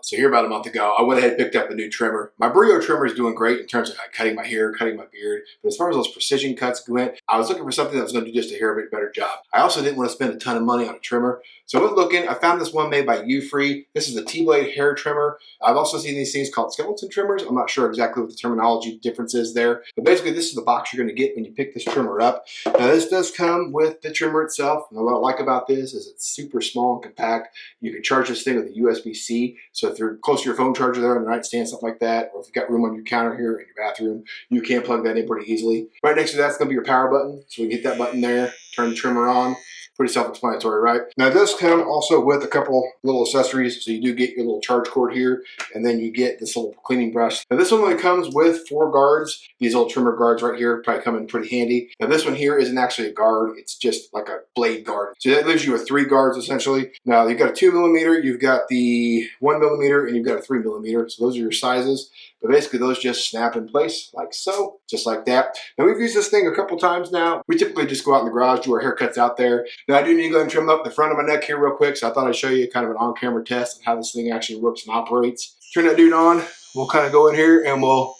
So here about a month ago, I went ahead and picked up a new trimmer. My Brio trimmer is doing great in terms of cutting my hair, cutting my beard. But as far as those precision cuts went, I was looking for something that was going to do just a hair bit better job. I also didn't want to spend a ton of money on a trimmer. So I went looking, I found this one made by Ufree. This is a T-blade hair trimmer. I've also seen these things called skeleton trimmers. I'm not sure exactly what the terminology difference is there. But basically this is the box you're going to get when you pick this trimmer up. Now this does come with the trimmer itself. And what I like about this is it's super small and compact. You can charge this thing with a USB-C. So if you're close to your phone charger there on the nightstand, something like that, or if you've got room on your counter here in your bathroom, you can plug that in pretty easily. Right next to that's going to be your power button. So we hit that button there, turn the trimmer on. Pretty self-explanatory, right? Now it does come also with a couple little accessories. So you do get your little charge cord here, and then you get this little cleaning brush. Now this one only comes with 4 guards. These little trimmer guards right here probably come in pretty handy. Now this one here isn't actually a guard. It's just like a blade guard. So that leaves you with 3 guards essentially. Now you've got a 2mm, you've got the 1mm, and you've got a 3mm. So those are your sizes. But basically those just snap in place like so, just like that. Now we've used this thing a couple times now. We typically just go out in the garage, do our haircuts out there. Now I do need to go and trim up the front of my neck here real quick, so I thought I'd show you kind of an on-camera test on how this thing actually works and operates. Turn that dude on. We'll kind of go in here and we'll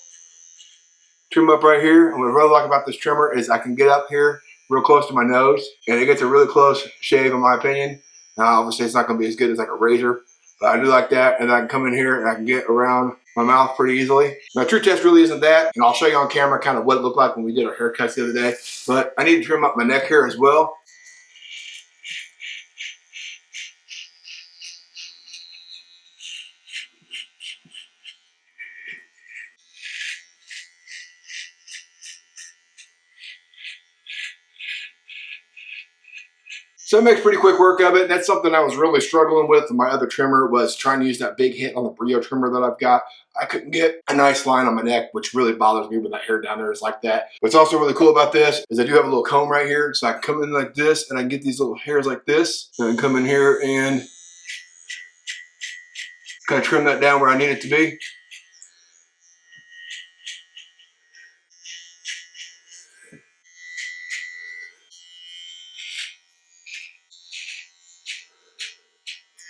trim up right here. And what I really like about this trimmer is I can get up here real close to my nose, and it gets a really close shave in my opinion. Now obviously it's not going to be as good as like a razor, but I do like that, and I can come in here and I can get around my mouth pretty easily. Now true test really isn't that, and I'll show you on camera kind of what it looked like when we did our haircuts the other day, but I need to trim up my neck here as well. So it makes pretty quick work of it. That's something I was really struggling with my other trimmer, was trying to use that big hit on the Brio trimmer that I've got. I couldn't get a nice line on my neck, which really bothers me when that hair down there is like that. What's also really cool about this is I do have a little comb right here, so I can come in like this and I can get these little hairs like this. And I can come in here and kind of trim that down where I need it to be.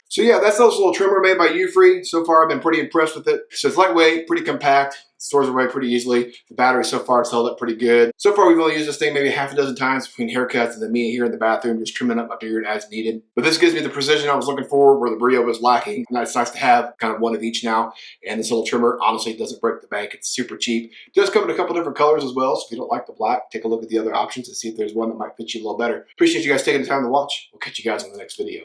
So yeah, that's this little trimmer made by Ufree. So far, I've been pretty impressed with it. So it's lightweight, pretty compact, stores away pretty easily. The battery so far has held up pretty good. So far, we've only used this thing maybe half a dozen times between haircuts and then me here in the bathroom just trimming up my beard as needed. But this gives me the precision I was looking for where the Brio was lacking. And it's nice to have kind of one of each now. And this little trimmer honestly doesn't break the bank. It's super cheap. It does come in a couple different colors as well. So if you don't like the black, take a look at the other options and see if there's one that might fit you a little better. Appreciate you guys taking the time to watch. We'll catch you guys on the next video.